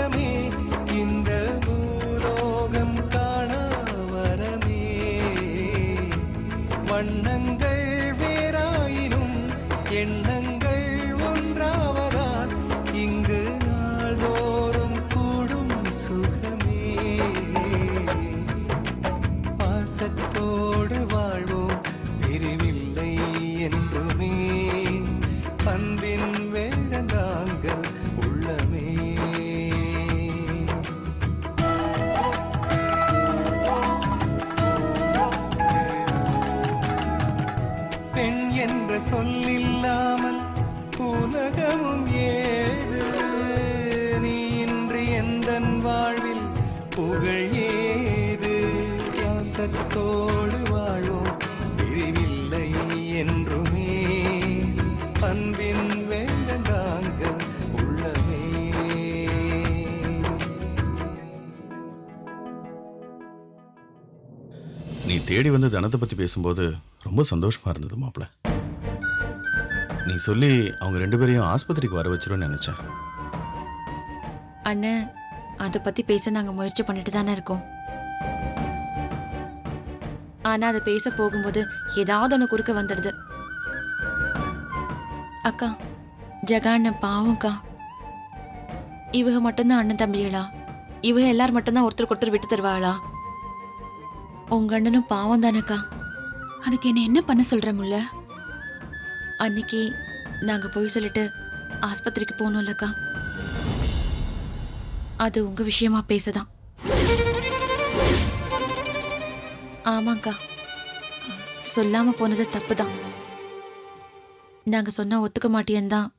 மனமே இந்த பூலோகம் காண வரமே. வண்ணங்கள் வேறாயினும் எண்ணங்கள் ஒன்றாவதால் இங்கு நாள்தோறும் கூடும் சுகமே. பாசத்தோடு வாழ்வோம் பிரிவில்லை என்றுமே, அன்பின் வேடந்தாங்கள் உள்ளமே. பெண் என்ற சொல்லில்லாமல் உலகமும் ஏது, நீ இன்றி எந்தன் வாழ்வில் புகழ் ஏது. பாசத்தோடு வாழும் பிரிவில்லை என்றுமே, அன்பின் வேடந்தாங்கள் உள்ளமே. நீ தேடி வந்து தனத்தை பற்றி பேசும்போது ரொம்ப சந்தோஷமாக இருந்தது மாப்பிள்ள. நீ சொல்லி அவங்க 2 பேரையும் ஆஸ்பத்திரிக்கு வர வச்சிருன்னு நினச்சேன். அண்ணன், அதை பற்றி பேச நாங்கள் முயற்சி பண்ணிட்டு தானே இருக்கோம். ஆனால் அதை பேச போகும்போது ஏதாவது ஒன்று குறுக்க வந்துடுது. அக்கா, ஜெகாண்ணன் பாவம்க்கா. இவங்க மட்டும்தான் அண்ணன் தம்பிகளா? இவங்க எல்லாரும் மட்டும்தான் ஒருத்தருக்கு ஒருத்தர் விட்டு தருவாளா? உங்க அண்ணனும் பாவம் தானக்கா. அதுக்கு என்ன பண்ண சொல்ற முல்ல? அன்னைக்கு நாங்க போய் சொல்லிட்டு ஆஸ்பத்திரிக்கு போனோம்லக்கா, அது உங்க விஷயமா பேசதான். ஆமாக்கா, சொல்லாம போனது தப்புதான். நாங்க சொன்னா ஒத்துக்க மாட்டேன்னு தான்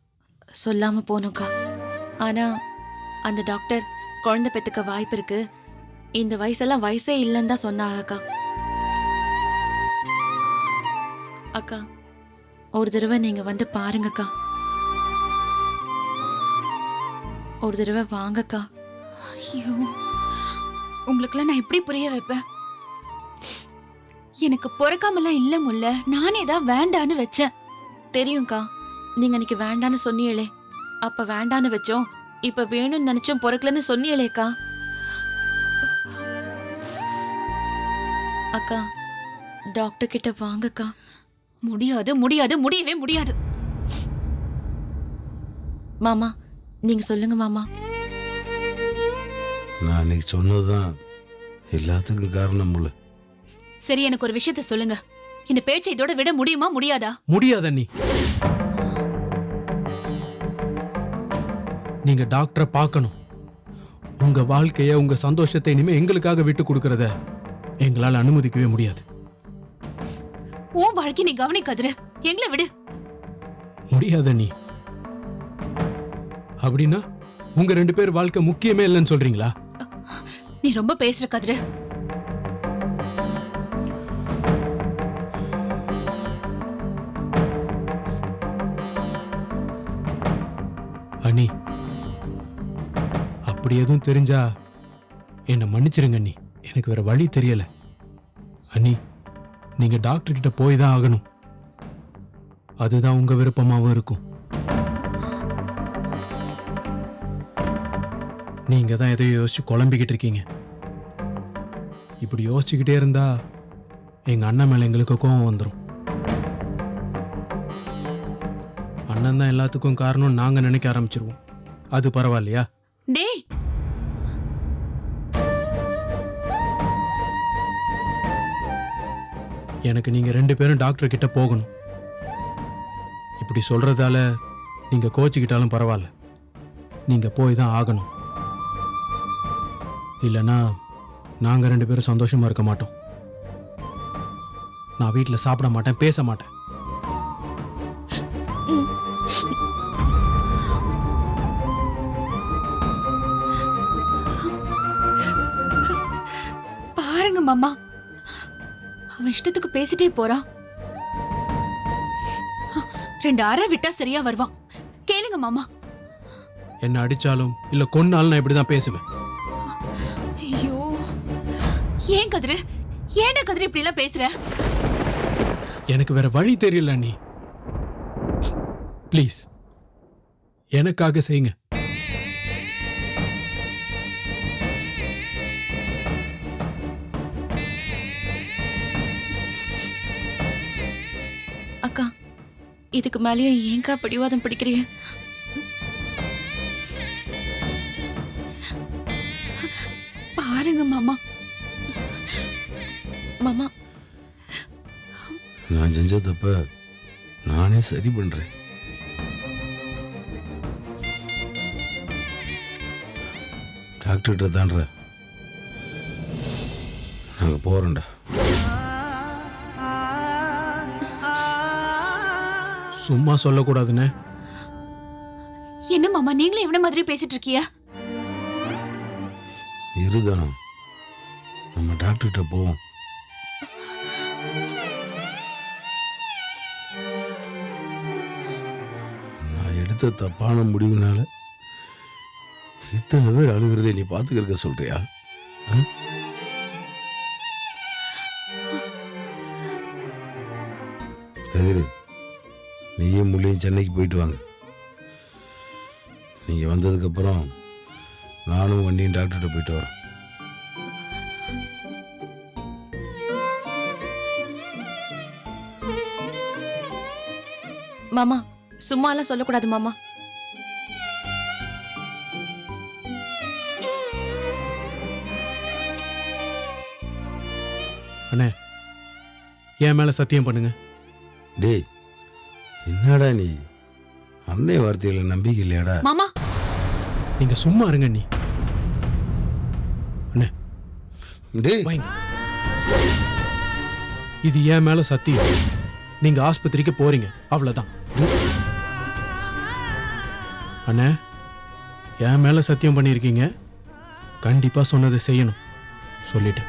சொல்லாம போனோம்க்கா. ஆனா அந்த டாக்டர் குழந்தை பெத்துக்க வாய்ப்பு இருக்கு, இந்த வயசெல்லாம் வயசே இல்லைன்னு தான் சொன்னாங்கக்கா. அக்கா, ஒரு தடவை நீங்க வந்து பாருங்கக்கா. ஒரு தடவை வாங்கக்கா. ஐயோ, உங்களுக்குலாம் நான் எப்படி புரிய வைப்பேன்? எனக்கு பொறுக்காமலாம் இல்ல முல்ல, நானே தான் வேண்டான்னு வச்சேன். தெரியும்க்கா, நீங்க அன்னைக்கு வேண்டான்னு சொன்னீங்களே, அப்ப வேண்டான்னு வச்சோம், இப்ப வேணும்னு நினைச்சோம் பொறுக்கலன்னு சொன்னீங்களேக்கா. அக்கா, டாக்டர் கிட்ட வாங்கக்கா. முடியாது முடியாது, முடியவே முடியாது. மாமா, நீங்க சொல்லுங்க மாமா. நான் அன்னைக்கு சொன்னதுதான் எல்லாத்துக்கும் காரணம் முல்ல. சரி, எனக்கு ஒரு விஷயத்த சொல்லுங்க. இந்த பேச்சை இதோட விட முடியுமா முடியாதா? முடியாத நீ. நீங்க டாக்டரை பார்க்கணும். உங்க வாழ்க்கைய, உங்க சந்தோஷத்தை இனிமே எங்களுக்காக விட்டு கொடுக்கறத எங்களால் அனுமதிக்கவே முடியாது. உன் வாழ்க்கை நீ கவனிக்காதுரு, எங்களை விடு. முடியாத நீ. அப்படின்னா உங்க 2 பேர் வாழ்க்கை முக்கியமே இல்லைன்னு சொல்றீங்களா? நீ ரொம்ப பேசுற கதிரு. அண்ணி, அப்படி எதுவும் தெரிஞ்சா என்னை மன்னிச்சிருங்க அண்ணி. எனக்கு வேற வழி தெரியல. அண்ணி, நீங்க டாக்டர் கிட்ட போய் தான் ஆகணும். அதுதான் உங்க விருப்பமாவும் இருக்கும். நீங்க தான் எதையோ யோசிச்சு குழம்பிக்கிட்டு இருக்கீங்க. இப்படி யோசிச்சுக்கிட்டே இருந்தா எங்க அண்ணன் மேல எங்களுக்கு கோவம் வந்துடும். அண்ணன் தான் எல்லாத்துக்கும் காரணம் நாங்க நினைக்க ஆரம்பிச்சிருவோம். அது பரவாயில்லையா? டேய், எனக்கு நீங்க 2 பேரும் டாக்டர் கிட்ட போகணும். இப்படி சொல்றதால நீங்க கோச்சிக்கிட்டாலும் பரவாயில்ல, நீங்க போய் தான் ஆகணும். இல்லைன்னா நாங்க 2 பேரும் சந்தோஷமா இருக்க மாட்டோம். நான் வீட்டில் சாப்பிட மாட்டேன், பேச மாட்டேன். பாருங்க மாமா, அவன் இஷ்டத்துக்கு பேசிட்டே போறான். 2 அறை விட்டா சரியா வருவான். கேளுங்க மாமா. என்ன அடிச்சாலும் இல்ல கொன்னாலும் நான் இப்படிதான் பேசுவேன். ஐயோ, ஏன் கதிரு, ஏன்டா கதிரு இப்படி எல்லாம் பேசுற? எனக்கு வேற வழி தெரியல நீ. ப்ளீஸ் எனக்காக செய்யுங்க. இதுக்கு மேலேயும் ஏங்கா பிடிவாதம் பிடிக்கிறீங்க? பாருங்க மாமா, மாமா, நான் செஞ்ச தப்ப நானே சரி பண்றேன். டாக்டர்கிட்ட தான்ற நாங்க போறோம்டா. சும்மா சொல்லக்கூடாதுண்ணே. என்ன மாமா நீங்களும் இவன மாதிரி பேசிட்டு இருக்கியா? இருதானம் நம்ம டாக்டர்கிட்ட போவோம். நான் எடுத்த தப்பான முடிவுனால இத்தனை பேர் அழுகிறதை நீ பார்த்துக்கிறக்க சொல்றியா? ஆ? கதிரு, நீயும் முள்ளையும் சென்னைக்கு போயிட்டு வாங்க. நீங்க வந்ததுக்கு அப்புறம் நானும் வண்டியும் டாக்டர்கிட்ட போயிட்டு வரேன். மாமா, சும்மாலாம் சொல்லக்கூடாது மாமா. அண்ணே, என் மேல சத்தியம் பண்ணுங்க. டேய், என்னடா நீ அன்னை வார்த்தையில நம்பிக்கை இல்லையாடா? மாமா நீங்க சும்மா இருங்க அண்ணி. அண்ணே டேய், வைங்க. இது என் மேல சத்தியம். நீங்க ஆஸ்பத்திரிக்கு போறீங்க, அவ்வளவுதான். அண்ணே, என் மேல சத்தியம் பண்ணியிருக்கீங்க. கண்டிப்பா சொன்னதை செய்யணும். சொல்லிட்டு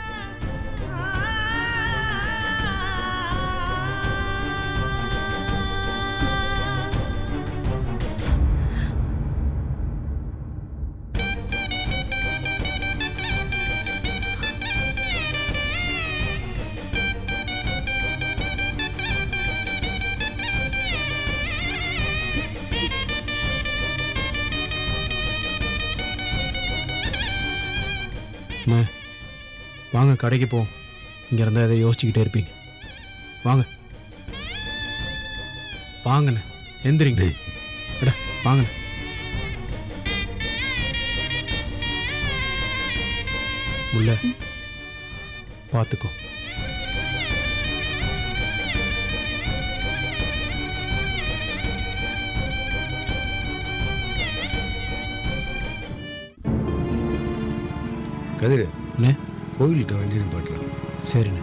அண்ணே, வாங்க கடைக்கு போவோம். இங்க இருந்தா எதை யோசிச்சுக்கிட்டே இருப்பீங்க. வாங்க வாங்கண்ணே, எந்திரிங்க. டேய். எடா வாங்கண்ணே. முல்லை பார்த்துக்கோ. கதிரு, அண்ணே கோயில்கிட்ட வண்டி நிப்பாட்டுறேன். சரிண்ணே.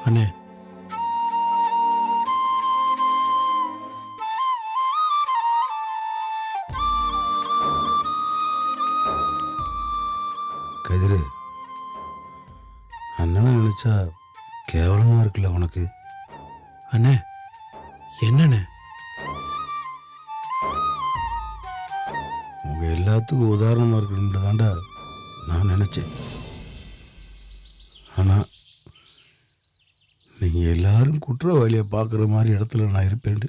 அண்ணே, கதிரு, அண்ணனை நினைச்சா கேவலமா இருக்குல்ல உனக்கு? அண்ணே என்னண்ணே? உங்க எல்லாத்துக்கும் உதாரணமா இருக்கணும்னு தாண்டா நான் நினைச்சேன். ஆனா நீங்க எல்லாரும் குற்றவாளியை பார்க்குற மாதிரி இடத்துல நான் இருப்பேன்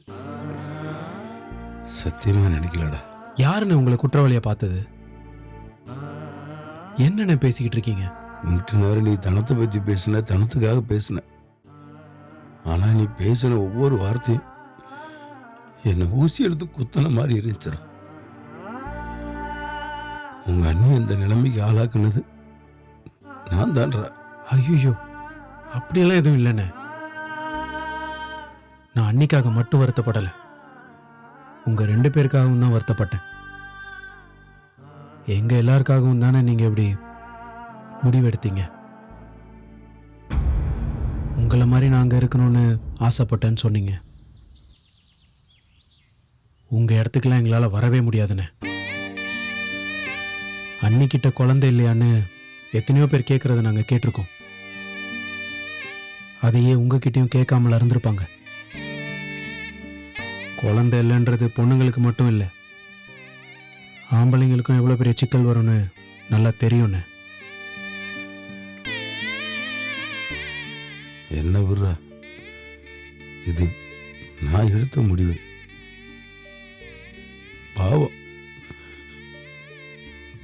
சத்தியமா நினைக்கலடா. யாருண்ணே உங்களை குற்றவாளியா பார்த்தது? என்னண்ணே பேசிக்கிட்டு இருக்கீங்க? இன்று நேரம் நீ தனத்தை பற்றி பேசின, தனத்துக்காக பேசின. ஆனா நீ பேசின ஒவ்வொரு வார்த்தையும் என்னை ஊசி எடுத்து குத்தன மாதிரி இருந்துச்சுடா. உங்க அண்ணி இந்த நிலைமைக்கு ஆளாக்குனது நான் தான்றா. ஐயோ, அப்படியெல்லாம் எதுவும் இல்லைண்ணே. நான் அன்னிக்காக மட்டும் வருத்தப்படலை, உங்க 2 பேருக்காகவும் தான் வருத்தப்பட்டேன். எங்க எல்லாருக்காகவும் தானே நீங்க இப்படி முடிவெடுத்தீங்க. உங்களை மாதிரி நாங்க இருக்கணும்னு ஆசைப்பட்டேன்னு சொன்னீங்க. உங்க இடத்துக்கெல்லாம் எங்களால வரவே முடியாதுண்ணே. அன்னிக்கிட்ட குழந்தை இல்லையான்னு எத்தனையோ பேர் கேட்கறத நாங்க கேட்டிருக்கோம். அதையே உங்ககிட்டயும் கேட்காமல இருந்திருப்பாங்க. குழந்தை இல்லைன்றது பொண்ணுங்களுக்கு மட்டும் இல்லை, ஆம்பளைங்களுக்கும் எவ்வளோ பெரிய சிக்கல் வரும்னு நல்லா தெரியும்ண்ணே. என்ன விடுறா, இது நான் எடுத்த முடிவு. பாவம்,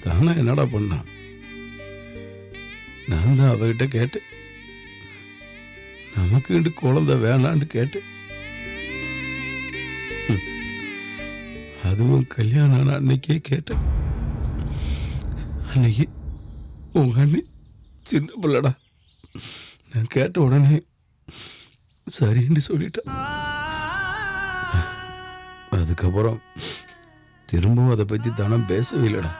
தானா என்னடா பண்ணா? நான் தான் அவகிட்ட கேட்டேன், நமக்கு குழந்தை வேணான்னு கேட்டேன். அதுவும் கல்யாணம் ஆன அன்னைக்கே கேட்டேன். அன்னைக்கு உங்க அண்ணி சின்ன பிள்ளடா. நான் கேட்ட உடனே சரின்னு சொல்லிட்டேன். அதுக்கப்புறம் திரும்பவும் அதை பத்தி தானம் பேசவே இல்லடா.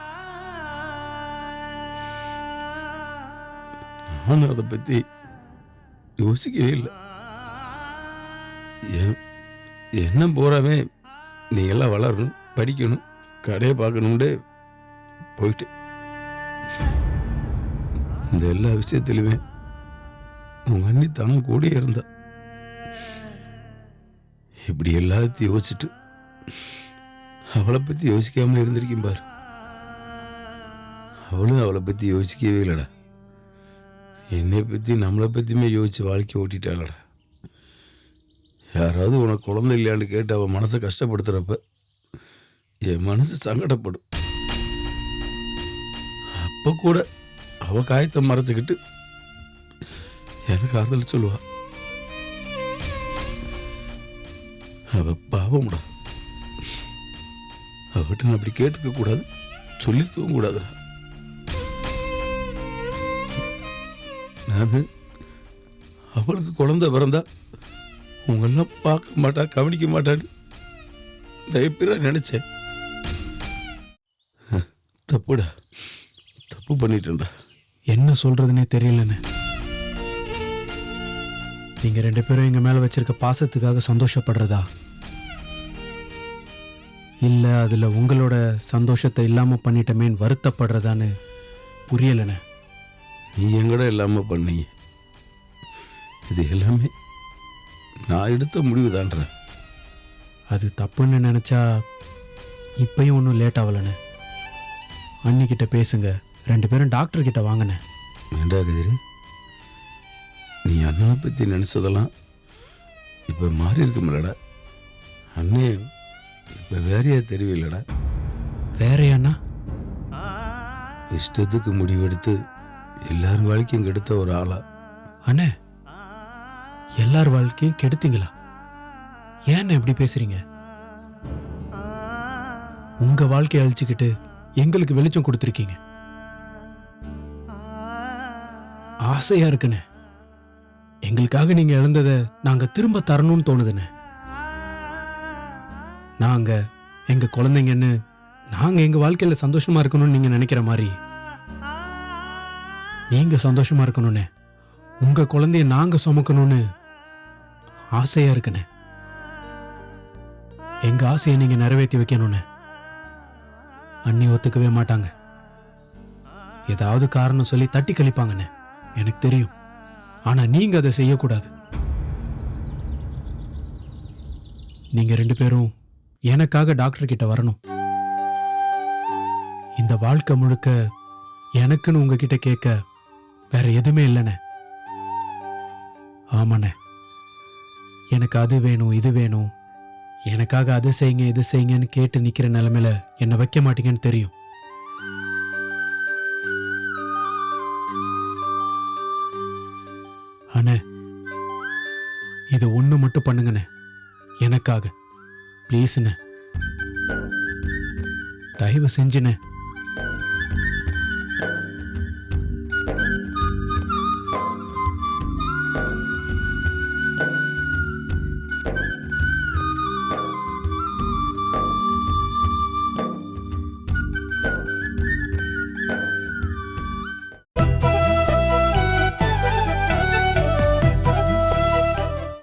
நானும் அதை பத்தி யோசிக்கவே இல்லை. என்ன போறாமே, நீ எல்லாம் வளரணும், படிக்கணும், கடையை பார்க்கணும்னு போயிட்டு இந்த எல்லா விஷயத்திலுமே உங்க அண்ணி தானும் கூட இருந்தா. இப்படி எல்லாத்தையும் யோசிச்சுட்டு அவளை பத்தி யோசிக்காம இருந்திருக்கேன் பாரு. அவளும் அவளை பத்தி யோசிக்கவே இல்லடா. என்னை பத்தி நம்மளை பத்தியுமே யோசிச்சு வாழ்க்கை ஓட்டிட்டாளடா. யாராவது உனக்கு குழந்தை இல்லையான்னு கேட்டு அவன் மனசை கஷ்டப்படுத்துறப்ப என் மனசு சங்கடப்படும். அப்ப கூட அவ காயத்தை மறைச்சுக்கிட்டு எனக்கு ஆறுதல் சொல்லுவா. அவ பாவம்டா. அவகிட்ட நான் அப்படி கேட்டுக்க கூடாது, சொல்லிக்கவும் கூடாதுடா. நான் அவளுக்கு குழந்தை பிறந்தா உங்கெல்லாம் பார்க்க மாட்டா, கவனிக்க மாட்டான்னு நான் எப்படிடா நினைச்சேன். தப்புடா, தப்பு பண்ணிட்டேன்டா. என்ன சொல்றதுன்னே தெரியலண்ணே. நீங்க 2 பேரும் எங்க மேல வச்சிருக்க பாசத்துக்காக சந்தோஷப்படுறதா, இல்ல அதுல உங்களோட சந்தோஷத்தை இல்லாம பண்ணிட்டமேன்னு வருத்தப்படுறதான்னு புரியலண்ணே. நீ எங்கட இல்லாம பண்ணீங்க. இது எல்லாமே நான் எடுத்த முடிவு தான்ற. அது தப்புன்னு நினைச்சா இப்பயும் ஒன்றும் லேட் ஆகலண்ணே. அன்னிக்கிட்ட பேசுங்க, 2 பேரும் டாக்டர் கிட்ட வாங்கினேன். ஏண்டா கதிரு, நீ அண்ணனை பற்றி நினச்சதெல்லாம் இப்போ மாறி இருக்குமில்லடா. அண்ணே இப்போ வேறையா தெரியவில்லடா. வேறையாண்ணா? இஷ்டத்துக்கு முடிவெடுத்து எல்லார் வாழ்க்கையும் கெடுத்த ஒரு ஆளா. அண்ணே, எல்லார் வாழ்க்கையும் கெடுத்தீங்களா? ஏன் எப்படி பேசுறீங்க? உங்க வாழ்க்கையை அழிச்சுக்கிட்டு எங்களுக்கு வெளிச்சம் கொடுத்துருக்கீங்க. ஆசையா இருக்குண்ணே. எங்களுக்காக நீங்க இழந்ததை நாங்க திரும்ப தரணும்னு தோணுதுண்ணே. நாங்க எங்க குழந்தைங்கன்னு நாங்க எங்க வாழ்க்கையில சந்தோஷமா இருக்கணும்னு நீங்க நினைக்கிற மாதிரி நீங்க சந்தோஷமா இருக்கணும்னே, உங்க குழந்தைய நாங்க சுமக்கணும்னு ஆசையா இருக்குண்ணே. எங்க ஆசையை நீங்க நிறைவேற்றி வைக்கணும்னு அண்ணி ஒத்துக்கவே மாட்டாங்க. ஏதாவது காரணம் சொல்லி தட்டி கழிப்பாங்கண்ணே, எனக்கு தெரியும். ஆனா நீங்க அதை செய்யக்கூடாது. நீங்க 2 பேரும் எனக்காக டாக்டர் கிட்ட வரணும். இந்த வாழ்க்கை முழுக்க எனக்குன்னு உங்ககிட்ட கேட்க வேற எதுவுமே இல்லைண்ணே. ஆமாண்ணே, எனக்கு அது வேணும், இது வேணும், எனக்காக அது செய்யுங்க இது செய்யுங்கன்னு கேட்டு நிக்கிற நிலைமையில என்னை வைக்க மாட்டீங்கன்னு தெரியும். அண்ணே, இது ஒண்ணு மட்டும் பண்ணுங்கண்ணே, எனக்காக ப்ளீஸ்ண்ணே, தயவு செஞ்சுண்ணே.